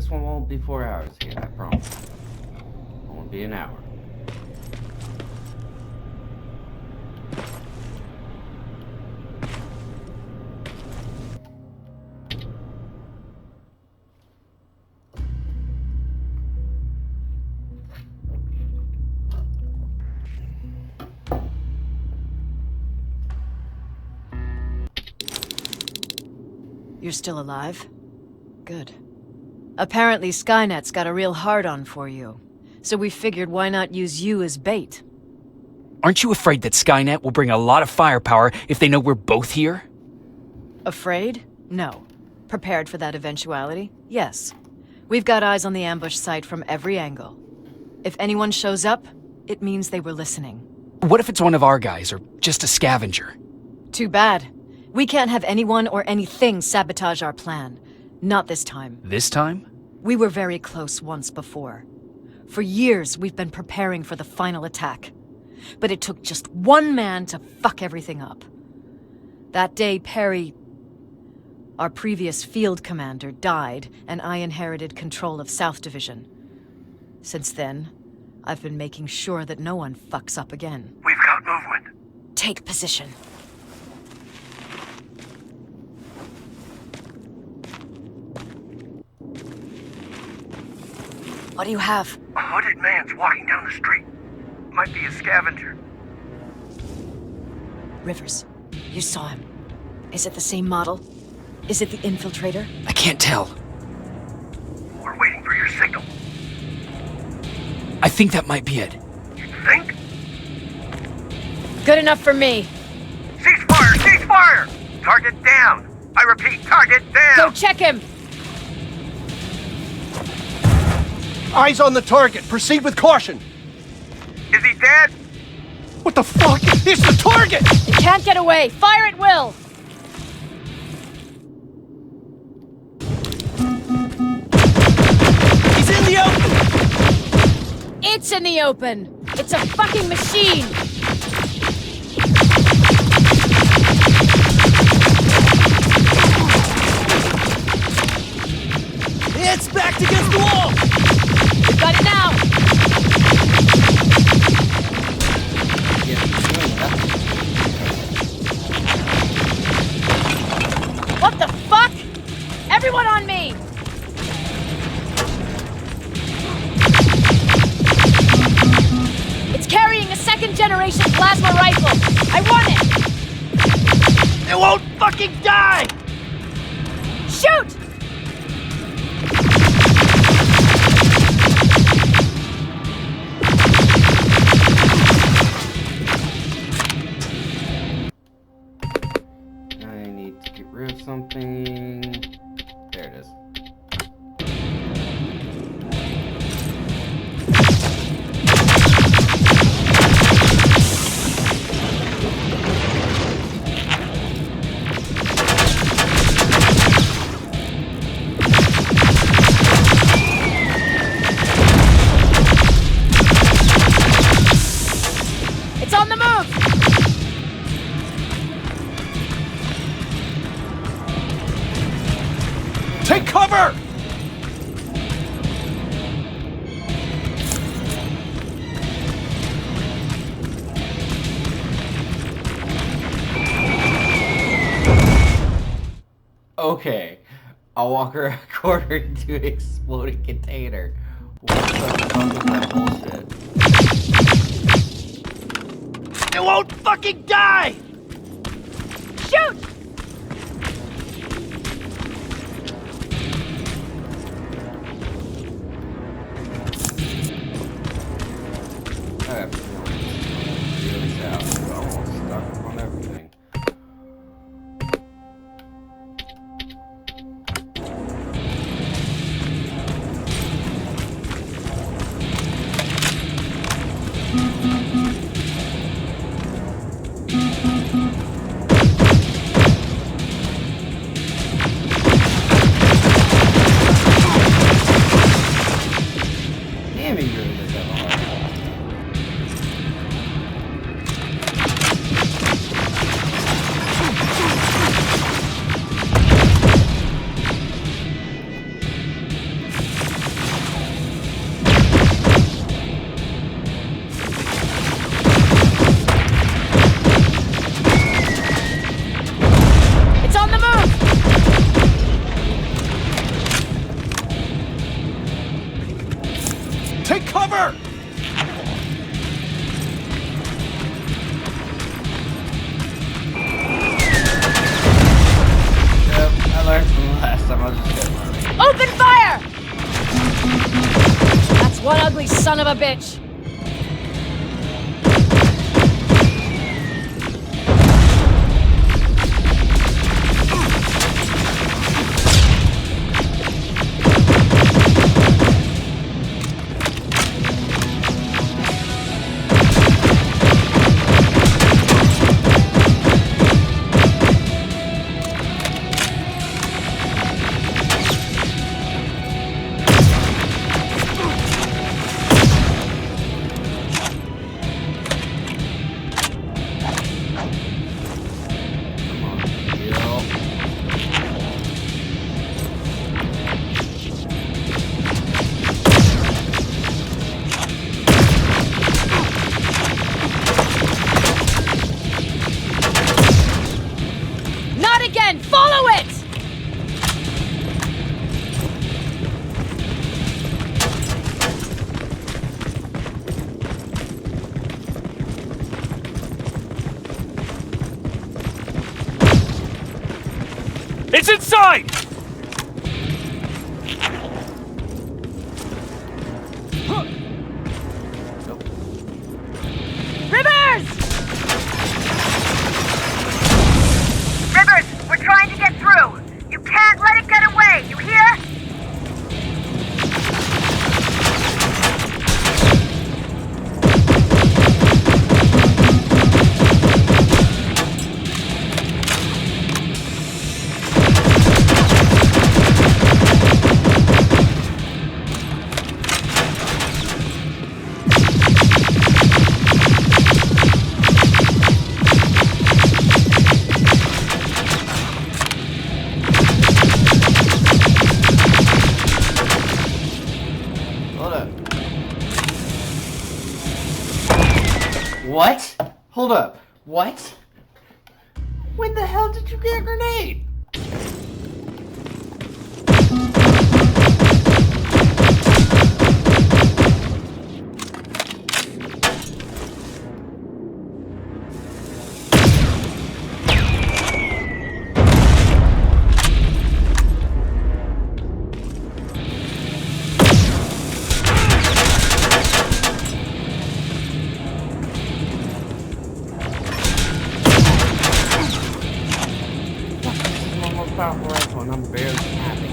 This one won't be 4 hours again, I promise. It won't be an hour. You're still alive? Good. Apparently Skynet's got a real hard-on for you. So we figured why not use you as bait? Aren't you afraid that Skynet will bring a lot of firepower if they know we're both here? Afraid? No. Prepared for that eventuality? Yes. We've got eyes on the ambush site from every angle. If anyone shows up, it means they were listening. What if it's one of our guys, or just a scavenger? Too bad. We can't have anyone or anything sabotage our plan. Not this time. This time? We were very close once before. For years, we've been preparing for the final attack. But it took just one man to fuck everything up. That day, Perry, our previous field commander, died, and I inherited control of South Division. Since then, I've been making sure that no one fucks up again. We've got movement. Take position. What do you have? A hooded man's walking down the street. Might be a scavenger. Rivers, you saw him. Is it the same model? Is it the infiltrator? I can't tell. We're waiting for your signal. I think that might be it. You think? Good enough for me. Cease fire! Cease fire! Target down! I repeat, target down! Go check him! Eyes on the target. Proceed with caution. Is he dead? What the fuck? It's the target! It can't get away! Fire at will! He's in the open! It's in the open! It's a fucking machine! It's backed against the wall! We got it now! What the fuck? Everyone on me! It's carrying a second-generation plasma rifle! I want it! It won't fucking die! Shoot! I need to get rid of something. There it is. It's on the move! Take cover! Okay. I'll walk around a corner into an exploding container. What the fuck is that bullshit? It won't fucking die! Shoot! I have really sad. I'm almost stuck on everything. Damn it, you really does have a heart. Take cover! Yep, I learned from the last time. I'll just get running. Open fire! That's one ugly son of a bitch. Not again! Follow it! It's inside! Rivers! Rivers, we're trying to get through. You can't let it get away, you hear? Hold up. What? Hold up. What? When the hell did you get a grenade? Powerful rifle and I'm barely happy.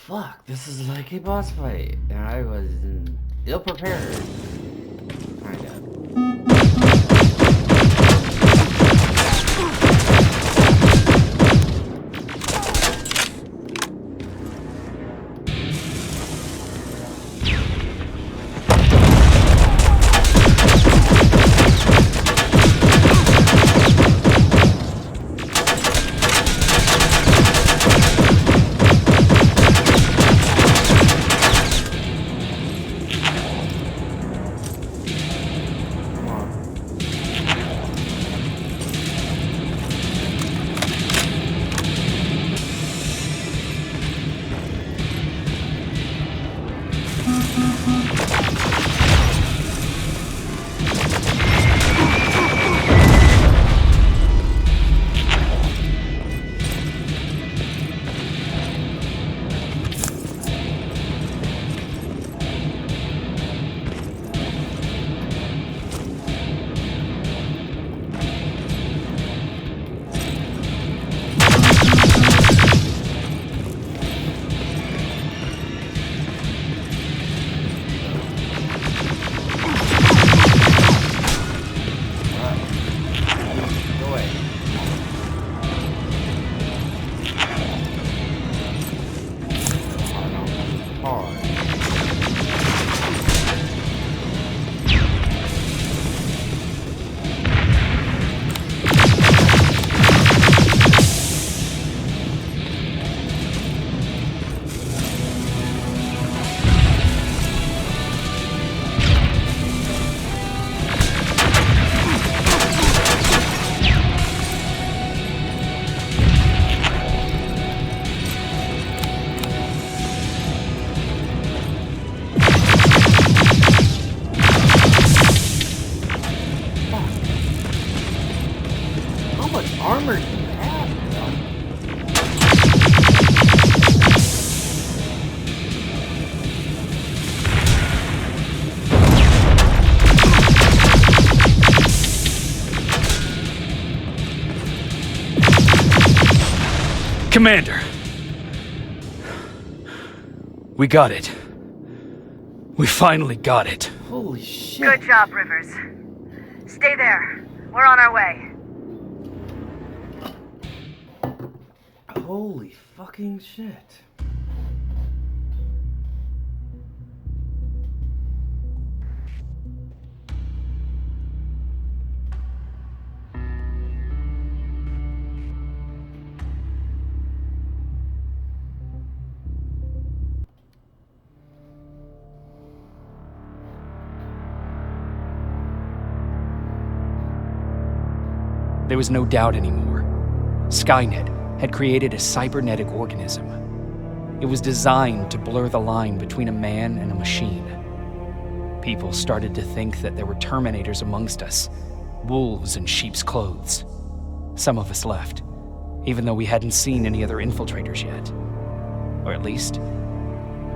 Fuck, this is like a boss fight, and I was ill prepared. Kinda. Commander! We got it. We finally got it. Holy shit. Good job, Rivers. Stay there. We're on our way. Holy fucking shit. There was no doubt anymore. Skynet had created a cybernetic organism. It was designed to blur the line between a man and a machine. People started to think that there were Terminators amongst us, wolves in sheep's clothes. Some of us left, even though we hadn't seen any other infiltrators yet. Or at least,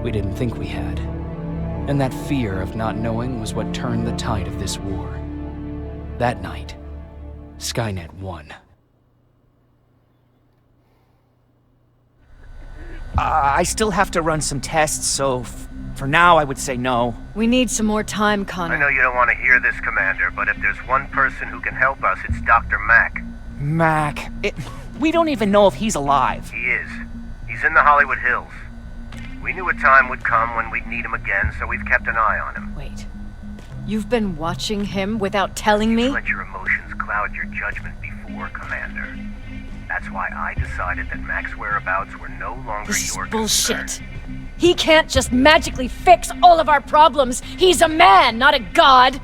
we didn't think we had. And that fear of not knowing was what turned the tide of this war. That night, Skynet won. I still have to run some tests, so for now I would say no. We need some more time, Connor. I know you don't want to hear this, Commander, but if there's one person who can help us, it's Dr. Mack. Mac, we don't even know if he's alive. He is. He's in the Hollywood Hills. We knew a time would come when we'd need him again, so we've kept an eye on him. Wait. You've been watching him without telling me? Let your emotions cloud your judgment before, Commander. That's why I decided that Mack's whereabouts were no longer This is your bullshit. concern. He can't just magically fix all of our problems. He's a man, not a god.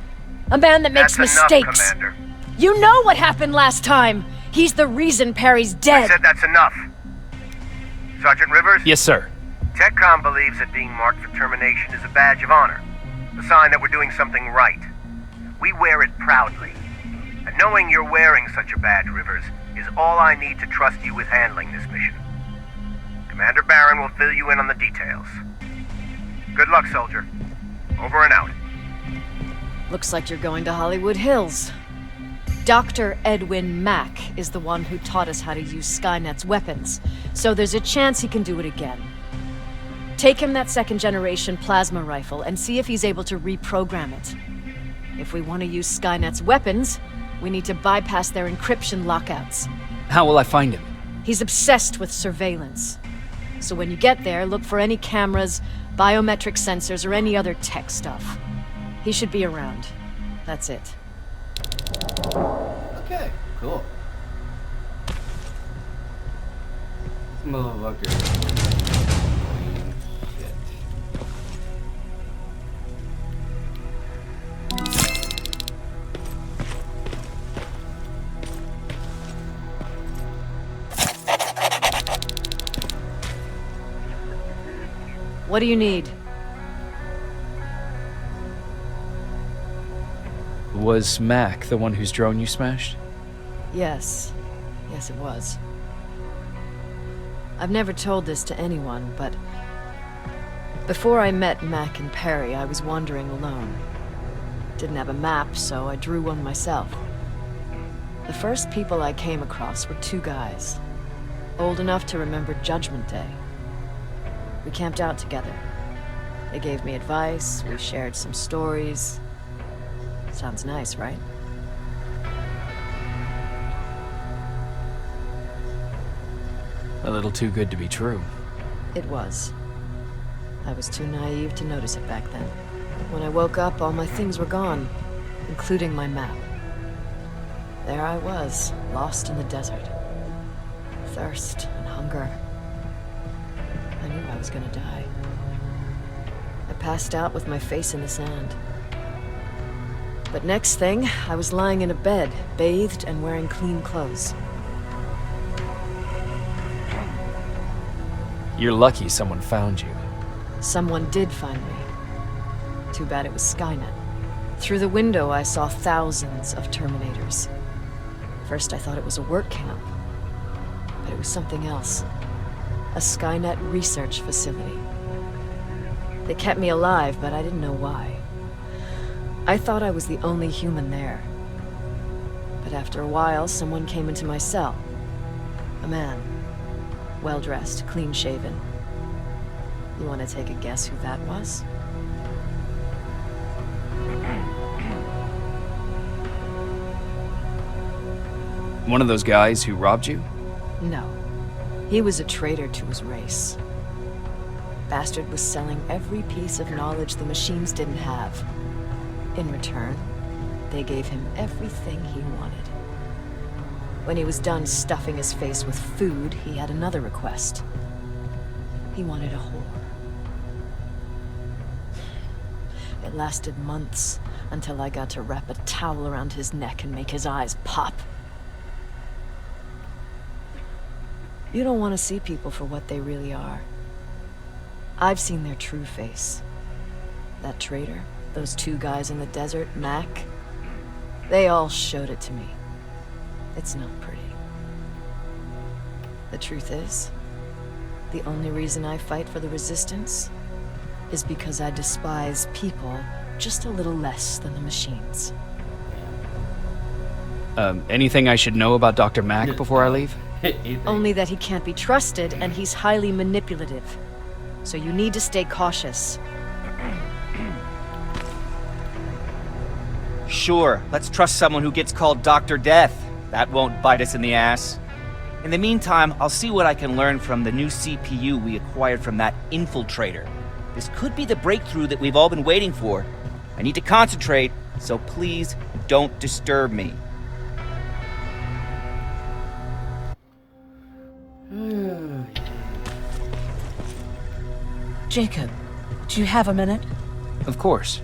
A man that makes That's mistakes. enough, Commander. You know what happened last time. He's the reason Perry's I dead. said that's enough. Sergeant Rivers? Yes, sir. TechCom believes that being marked for termination is a badge of honor, a sign that we're doing something right. We wear it proudly. And knowing you're wearing such a badge, Rivers, is all I need to trust you with handling this mission. Commander Barron will fill you in on the details. Good luck, soldier. Over and out. Looks like you're going to Hollywood Hills. Dr. Edwin Mack is the one who taught us how to use Skynet's weapons, so there's a chance he can do it again. Take him that second-generation plasma rifle and see if he's able to reprogram it. If we want to use Skynet's weapons, we need to bypass their encryption lockouts. How will I find him? He's obsessed with surveillance. So when you get there, look for any cameras, biometric sensors, or any other tech stuff. He should be around. That's it. Okay, cool. This motherfucker. Shit. What do you need? Was Mac the one whose drone you smashed? Yes. Yes, it was. I've never told this to anyone, but before I met Mac and Perry, I was wandering alone. Didn't have a map, so I drew one myself. The first people I came across were two guys, old enough to remember Judgment Day. We camped out together. They gave me advice, we shared some stories. Sounds nice, right? A little too good to be true. It was. I was too naive to notice it back then. When I woke up, all my things were gone, including my map. There I was, lost in the desert. Thirst and hunger. I knew I was gonna die. I passed out with my face in the sand. But next thing, I was lying in a bed, bathed and wearing clean clothes. You're lucky someone found you. Someone did find me. Too bad it was Skynet. Through the window, I saw thousands of Terminators. First, I thought it was a work camp. But it was something else. A Skynet research facility. They kept me alive, but I didn't know why. I thought I was the only human there. But after a while, someone came into my cell. A man. Well-dressed, clean-shaven. You want to take a guess who that was? One of those guys who robbed you? No. He was a traitor to his race. Bastard was selling every piece of knowledge the machines didn't have. In return, they gave him everything he wanted. When he was done stuffing his face with food, he had another request. He wanted a whore. It lasted months, until I got to wrap a towel around his neck and make his eyes pop. You don't want to see people for what they really are. I've seen their true face. That traitor, those two guys in the desert, Mac, they all showed it to me. It's not pretty. The truth is, the only reason I fight for the Resistance is because I despise people just a little less than the machines. Anything I should know about Dr. Mack before I leave? Only that he can't be trusted and he's highly manipulative. So you need to stay cautious. Sure, let's trust someone who gets called Dr. Death. That won't bite us in the ass. In the meantime, I'll see what I can learn from the new CPU we acquired from that infiltrator. This could be the breakthrough that we've all been waiting for. I need to concentrate, so please don't disturb me. Jacob, do you have a minute? Of course.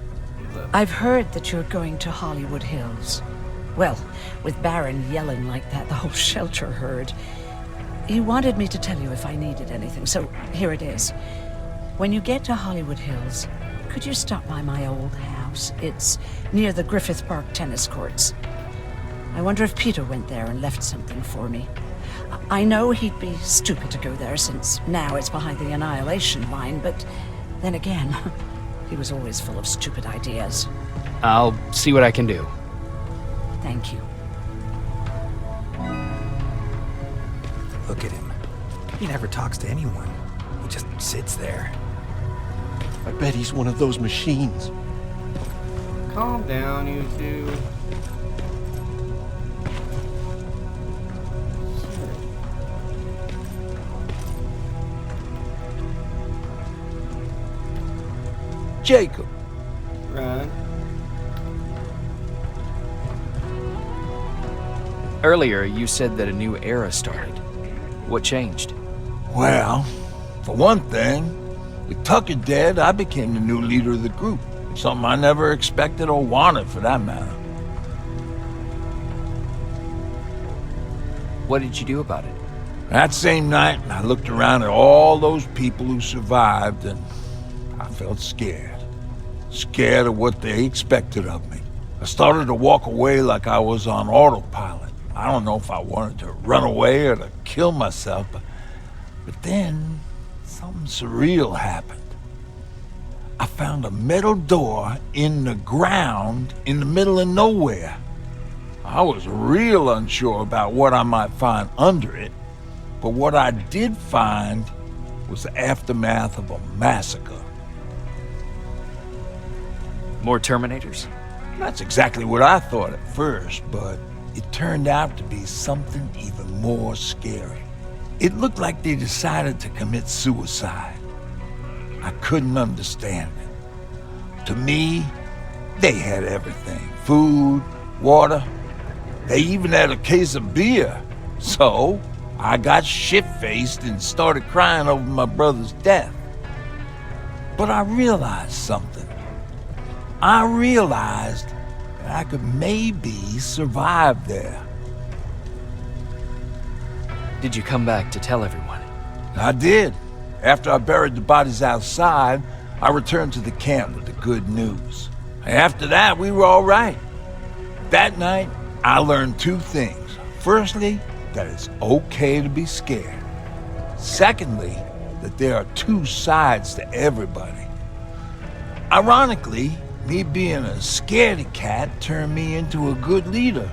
I've heard that you're going to Hollywood Hills. Well, with Baron yelling like that, the whole shelter heard. He wanted me to tell you if I needed anything, so here it is. When you get to Hollywood Hills, could you stop by my old house? It's near the Griffith Park tennis courts. I wonder if Peter went there and left something for me. I know he'd be stupid to go there since now it's behind the Annihilation line, but then again, he was always full of stupid ideas. I'll see what I can do. Thank you. Look at him. He never talks to anyone. He just sits there. I bet he's one of those machines. Calm down, you two. Jacob. Run. Earlier, you said that a new era started. What changed? Well, for one thing, with Tucker dead, I became the new leader of the group. Something I never expected or wanted, for that matter. What did you do about it? That same night, I looked around at all those people who survived, and I felt scared. Scared of what they expected of me. I started to walk away like I was on autopilot. I don't know if I wanted to run away or to kill myself, but then something surreal happened. I found a metal door in the ground in the middle of nowhere. I was real unsure about what I might find under it, but what I did find was the aftermath of a massacre. More Terminators? That's exactly what I thought at first, but it turned out to be something even more scary. It looked like they decided to commit suicide. I couldn't understand it. To me, they had everything. Food, water. They even had a case of beer. So, I got shit-faced and started crying over my brother's death. But I realized something. I realized that I could maybe survive there. Did you come back to tell everyone? I did. After I buried the bodies outside, I returned to the camp with the good news. After that, we were all right. That night, I learned two things. Firstly, that it's okay to be scared. Secondly, that there are two sides to everybody. Ironically, me being a scaredy cat turned me into a good leader.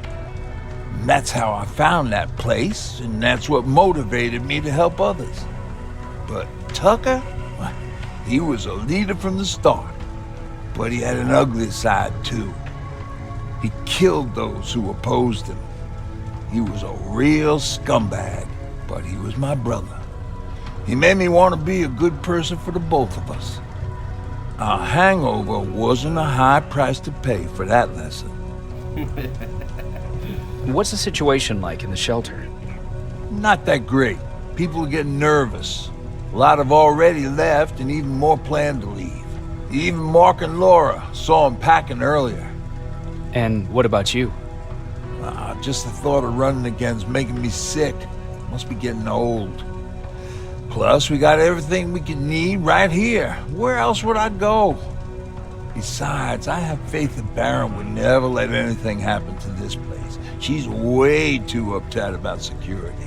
And that's how I found that place, and that's what motivated me to help others. But Tucker, well, he was a leader from the start. But he had an ugly side, too. He killed those who opposed him. He was a real scumbag, but he was my brother. He made me want to be a good person for the both of us. A hangover wasn't a high price to pay for that lesson. What's the situation like in the shelter? Not that great. People are getting nervous. A lot have already left, and even more plan to leave. Even Mark and Laura saw him packing earlier. And what about you? Just the thought of running again's making me sick. Must be getting old. Plus, we got everything we can need right here. Where else would I go? Besides, I have faith that Baron would never let anything happen to this place. She's way too uptight about security.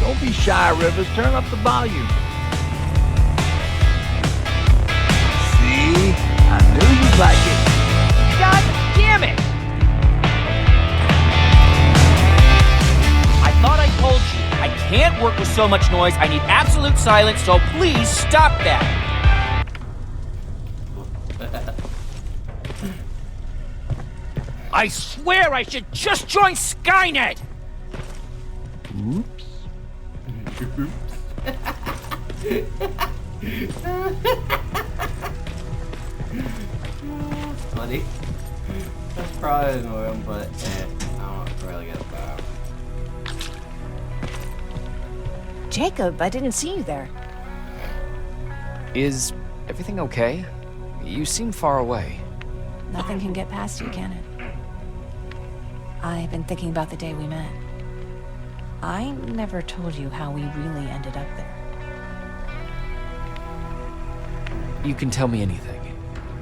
Don't be shy, Rivers. Turn up the volume. See? I knew you'd like it. God damn it! I thought I told you, I can't work with so much noise. I need absolute silence, so please stop that. I swear I should just join Skynet! Oops. Funny. That's probably annoying, but I don't really get that. Jacob, I didn't see you there. Is everything okay? You seem far away. Nothing can get past you, can it? I've been thinking about the day we met. I never told you how we really ended up there. You can tell me anything.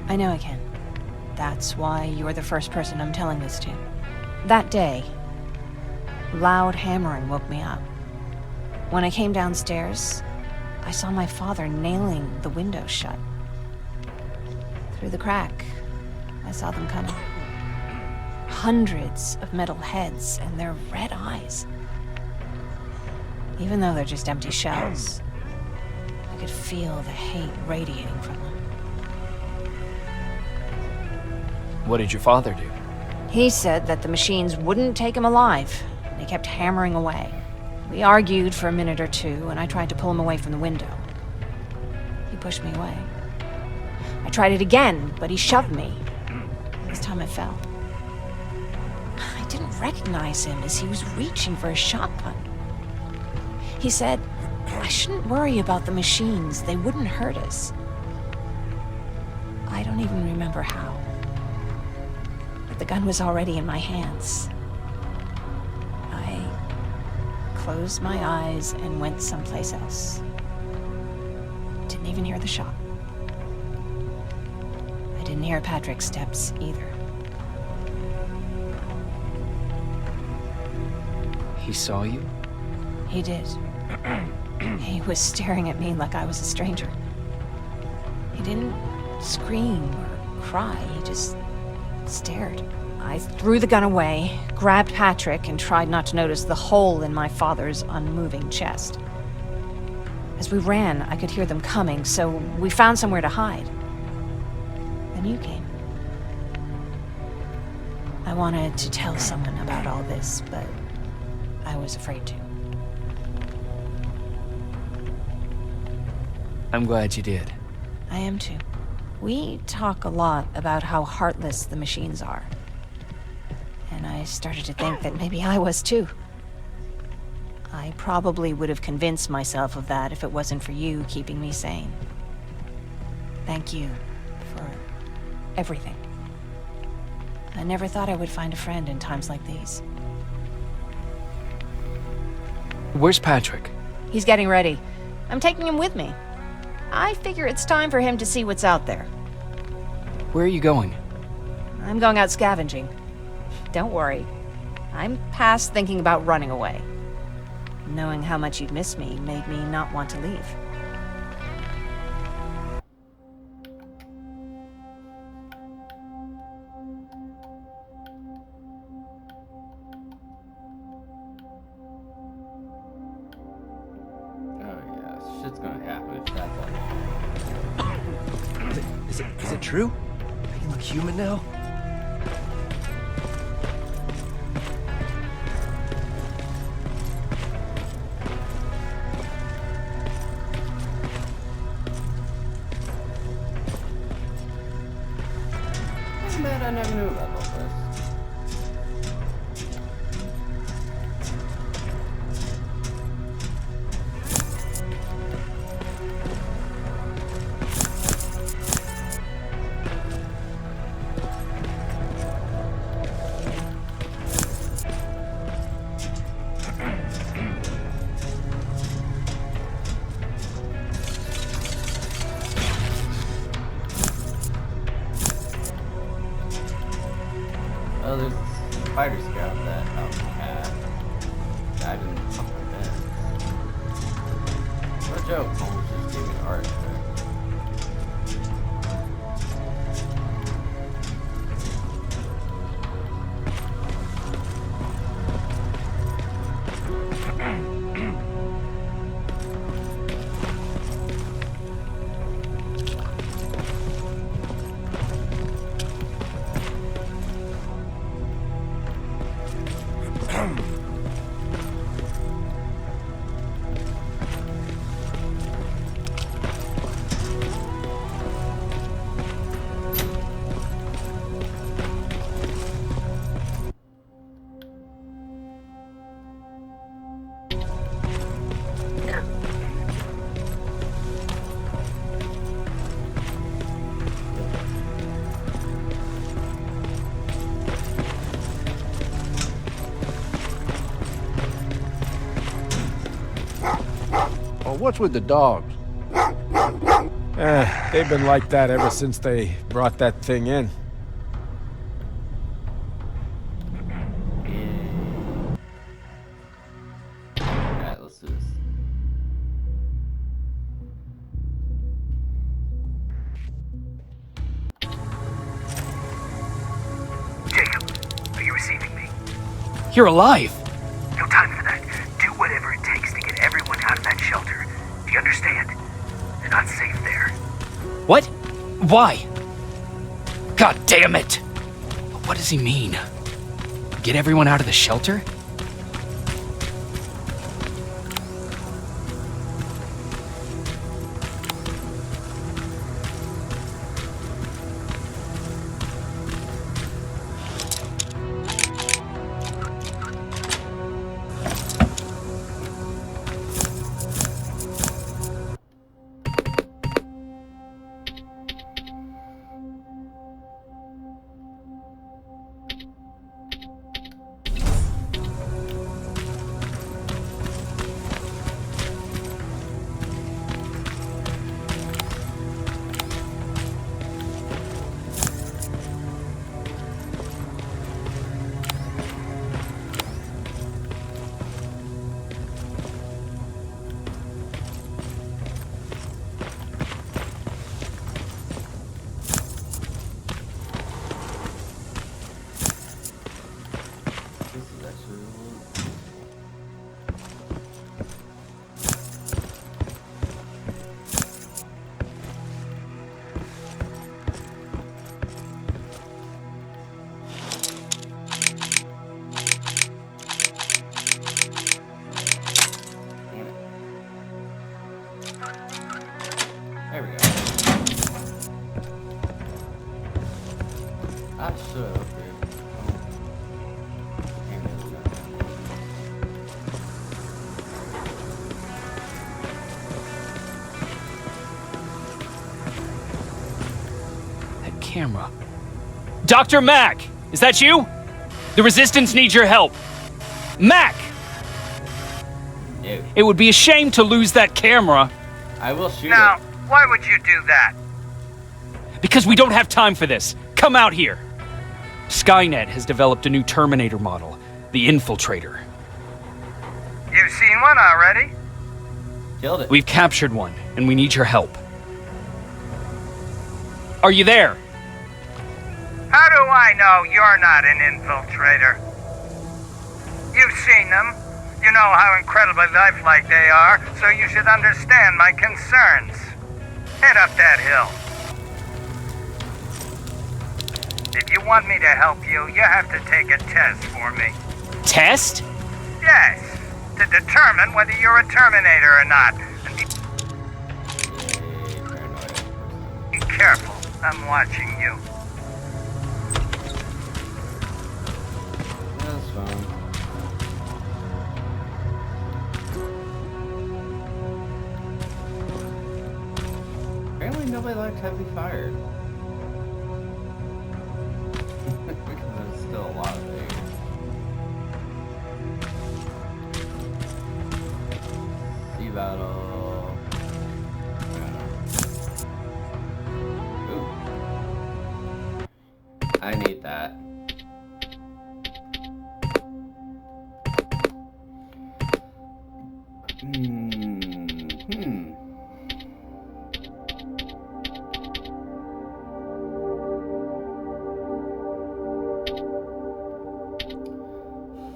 I know I can. That's why you're the first person I'm telling this to. That day, loud hammering woke me up. When I came downstairs, I saw my father nailing the window shut. Through the crack, I saw them coming. Hundreds of metal heads and their red eyes. Even though they're just empty shells, I could feel the hate radiating from them. What did your father do? He said that the machines wouldn't take him alive. They kept hammering away. We argued for a minute or two, and I tried to pull him away from the window. He pushed me away. I tried it again, but he shoved me. This time I fell. I didn't recognize him as he was reaching for a shotgun. He said, I shouldn't worry about the machines. They wouldn't hurt us. I don't even remember how. But the gun was already in my hands. I closed my eyes and went someplace else. Didn't even hear the shot. I didn't hear Patrick's steps either. He saw you? He did. He was staring at me like I was a stranger. He didn't scream or cry, he just stared. I threw the gun away, grabbed Patrick, and tried not to notice the hole in my father's unmoving chest. As we ran, I could hear them coming, so we found somewhere to hide. Then you came. I wanted to tell someone about all this, but I was afraid to. I'm glad you did. I am too. We talk a lot about how heartless the machines are. And I started to think that maybe I was too. I probably would have convinced myself of that if it wasn't for you keeping me sane. Thank you for everything. I never thought I would find a friend in times like these. Where's Patrick? He's getting ready. I'm taking him with me. I figure it's time for him to see what's out there. Where are you going? I'm going out scavenging. Don't worry. I'm past thinking about running away. Knowing how much you'd miss me made me not want to leave. shit's gonna happen if that's Is it true? You look human now? Man, I never knew about all this. Oh, there's a spider scout that had. I didn't fuck with that. No joke, Holmes just gave me an art. What's with the dogs? They've been like that ever since they brought that thing in. Alright, let's do this. Jacob, are you receiving me? You're alive! No time for that. Do whatever it takes to get everyone out of that shelter. Do you understand? They're not safe there. What? Why? God damn it! What does he mean? Get everyone out of the shelter? There we go. I should have upgraded. That camera. Dr. Mack! Is that you? The Resistance needs your help. Mack! Ew. It would be a shame to lose that camera. I will shoot Now, it. why would you do that? Because we don't have time for this. Come out here. Skynet has developed a new Terminator model, the Infiltrator. You've seen one already? Killed it. We've captured one, and we need your help. Are you there? How do I know you're not an infiltrator? You've seen them. You know how incredibly lifelike they are, so you should understand my concerns. Head up that hill. If you want me to help you, you have to take a test for me. Test? Yes, to determine whether you're a Terminator or not. And be careful, I'm watching you. That's fine. Apparently nobody likes heavy fire. Because there's still a lot of things. Sea battle. Ooh. I need that.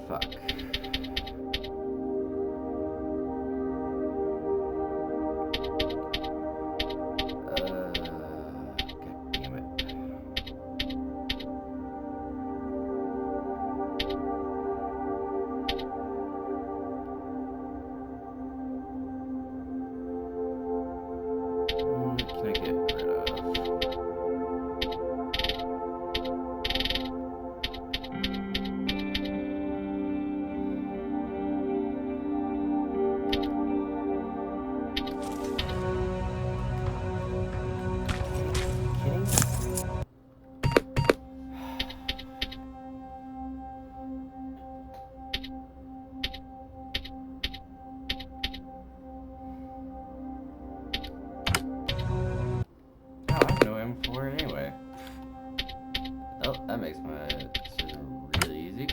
Fuck. God damn it. What can I get rid of? Oh, I have no M4 anyway. Oh, that makes my decision really easy.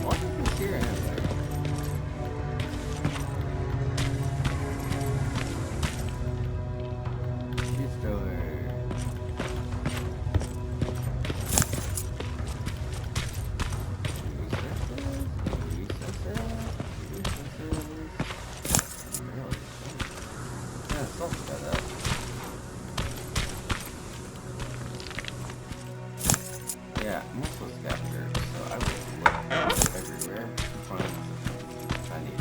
What is this here anyway? Shoot thrower. Yeah, I'm also a scavenger, so I will look everywhere to find something if I need it.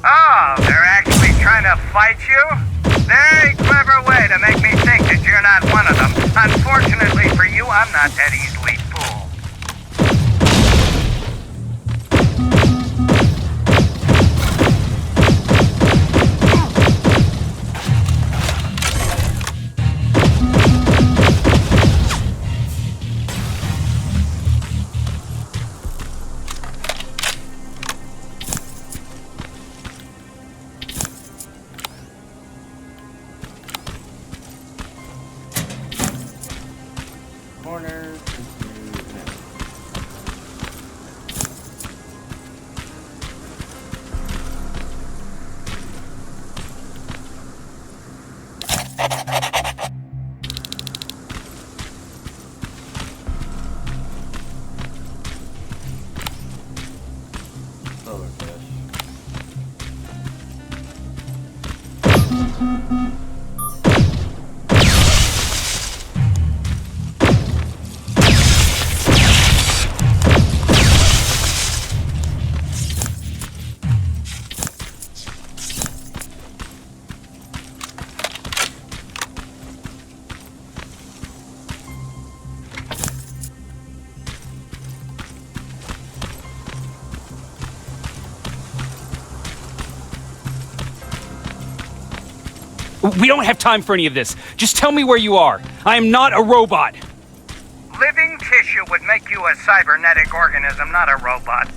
Oh, they're actually trying to fight you? Very clever way to make me think that you're not one of them. Unfortunately for you, I'm not that easily fooled. Corner. Silverfish. We don't have time for any of this. Just tell me where you are. I am not a robot. Living tissue would make you a cybernetic organism, not a robot.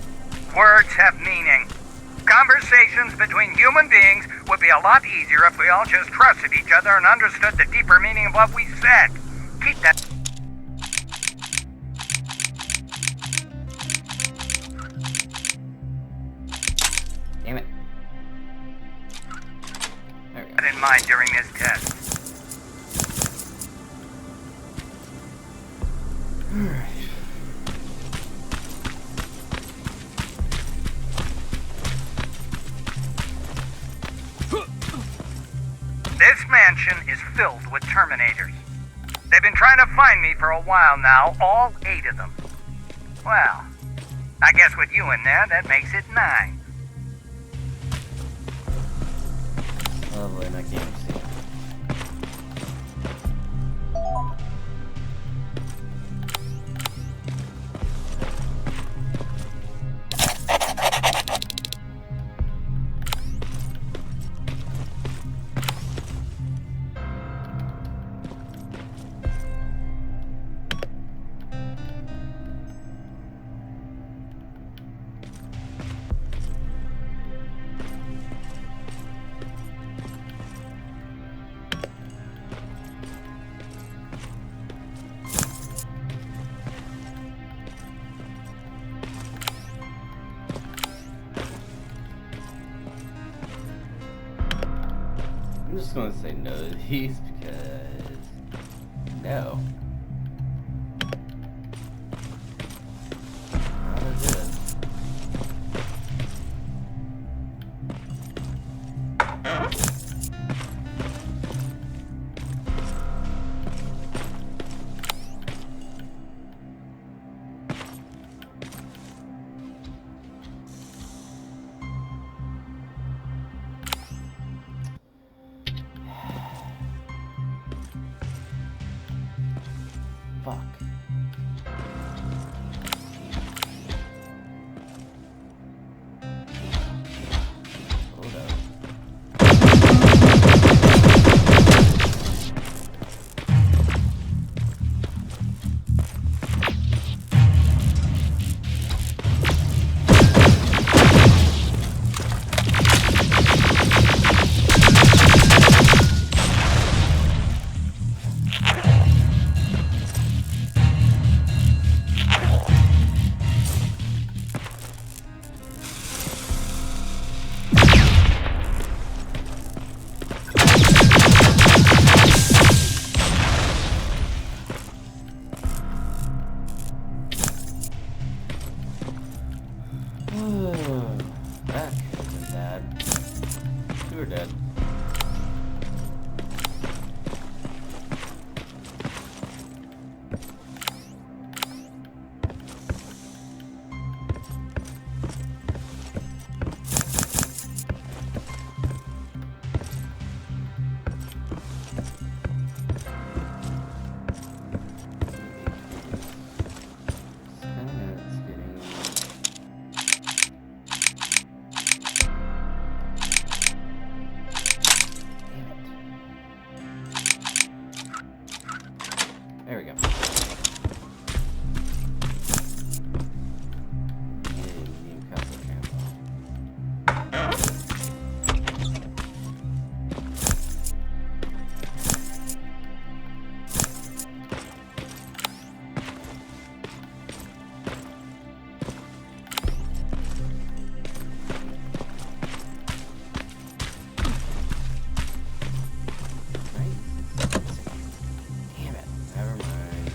Words have meaning. Conversations between human beings would be a lot easier if we all just trusted each other and understood the deeper meaning of what we said. Keep that. Damn it. There we go. In mind during this test. Alright. This mansion is filled with Terminators. They've been trying to find me for a while now, all 8 of them. Well, I guess with you in there, that makes it 9. Oh boy, and I can't see it. I'm just gonna say no to these because no. Not as good. Fuck. Hold up. That could have been bad. You were dead. There we go. New couple camo. Damn it. Never mind.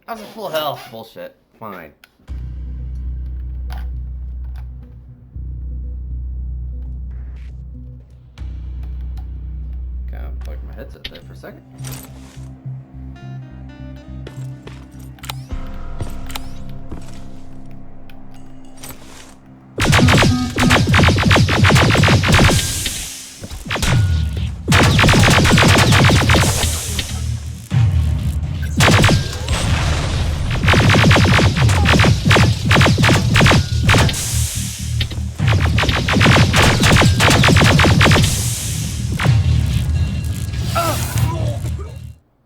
I was at full health. Bullshit. Fine. Kind of plugged my headset there for a second.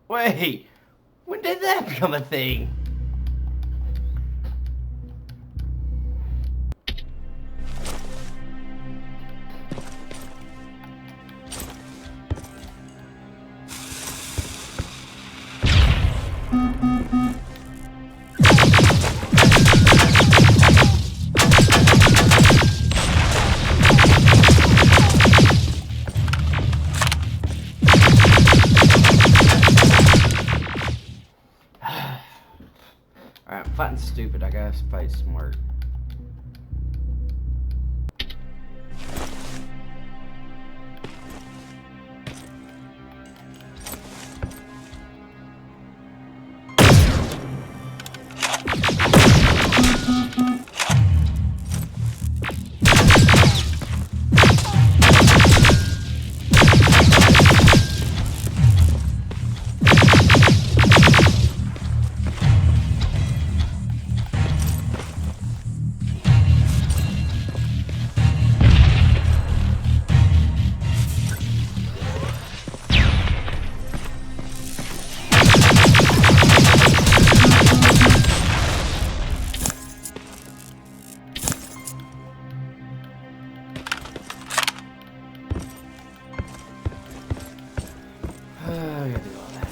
Wait, when did that become a thing? Alright, I'm fighting stupid. I gotta fight smart. I gotta do all that.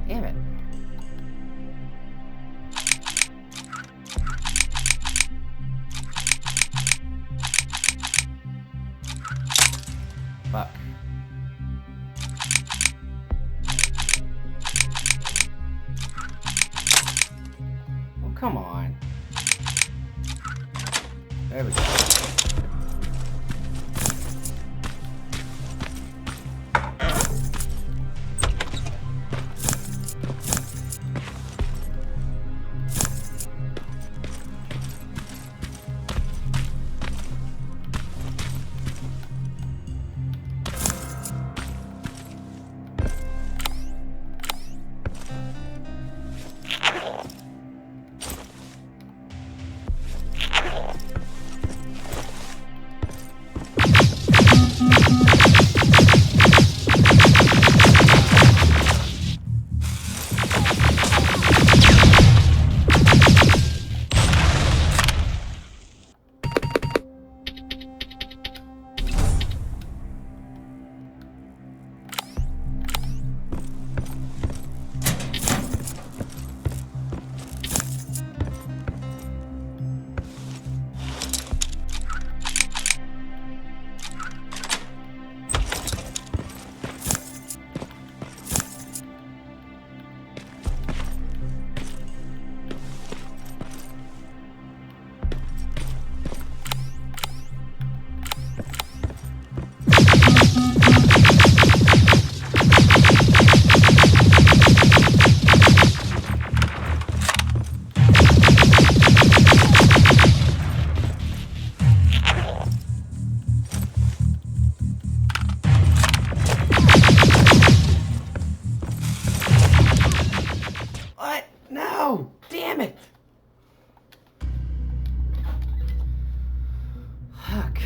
Damn it. Fuck. Oh, come on. There we go. Damn it! Fuck.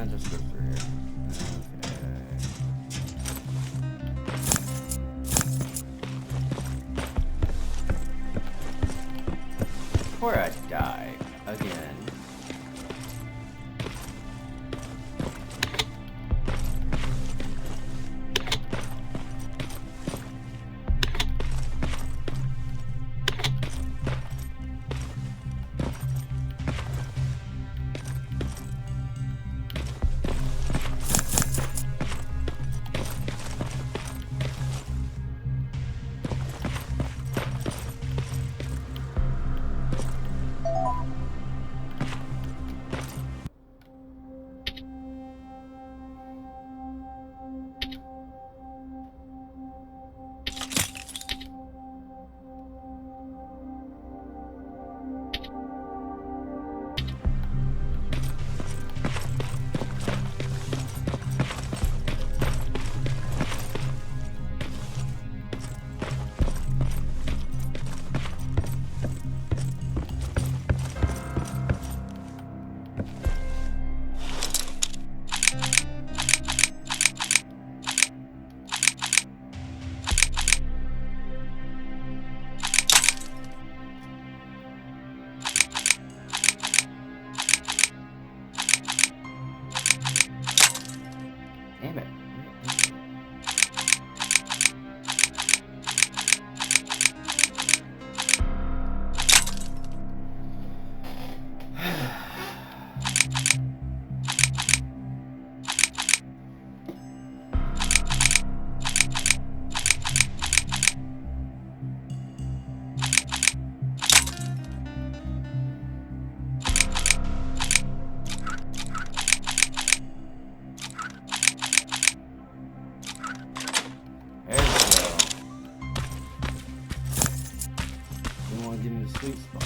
Just go through here. Okay. Before I die again. Damn it. Give me the sweet spot.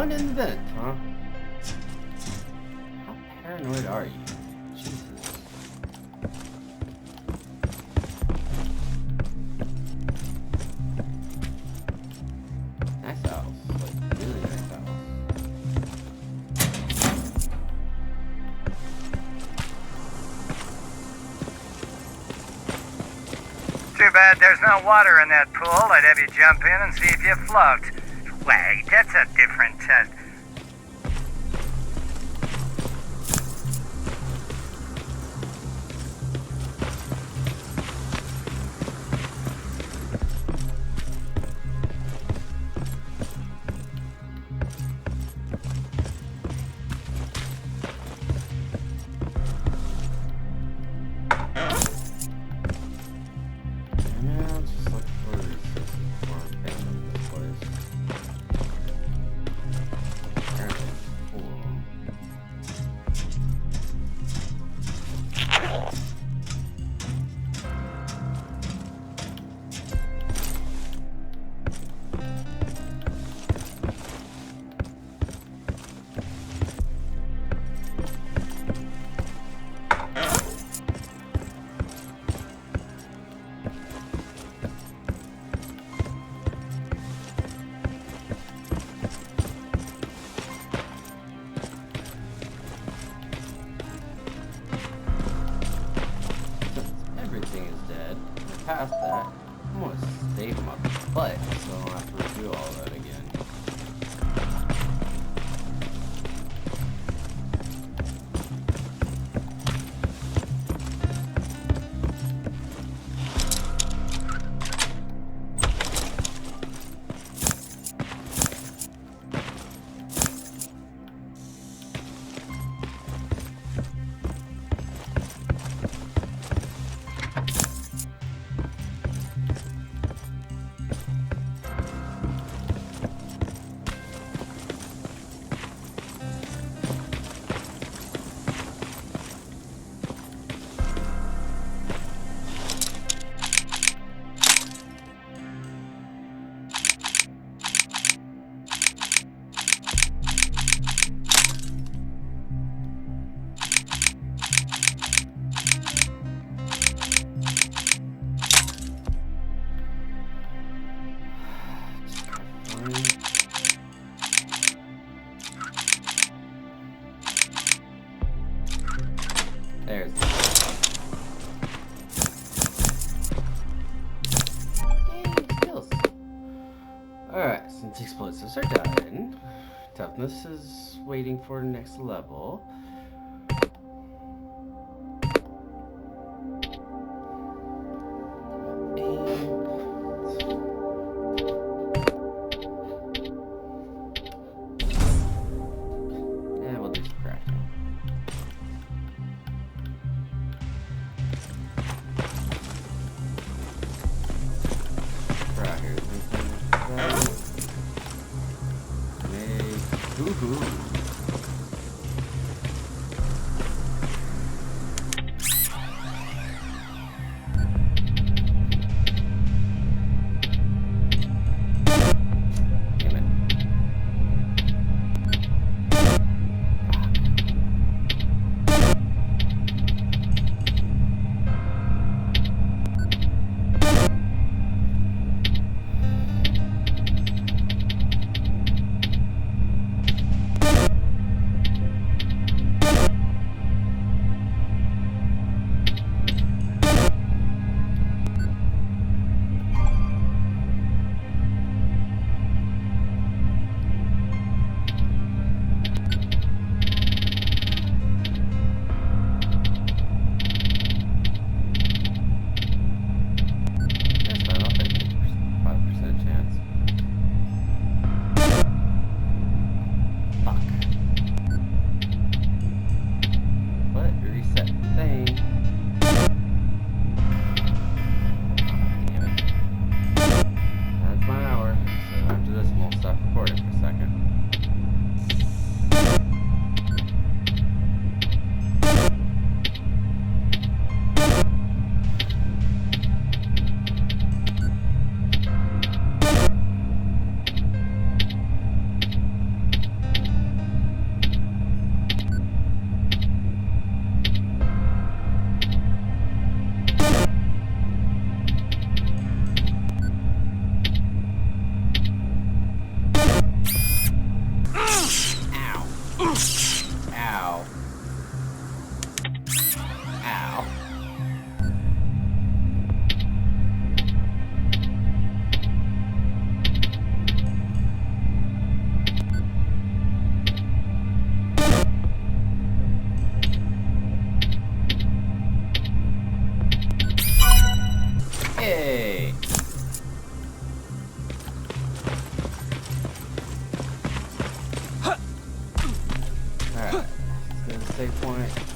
one in the vent, huh? How paranoid are you? Jesus. Nice house. Like, really nice house. Too bad there's no water in that pool. I'd have you jump in and see if you float. Wait, that's a different test. Past that, I'm gonna save my butt so I don't have to redo all that again. There's skills. Alright, since explosives are done, toughness is waiting for next level. And we'll do some crafting. Right here. Woohoo. save point.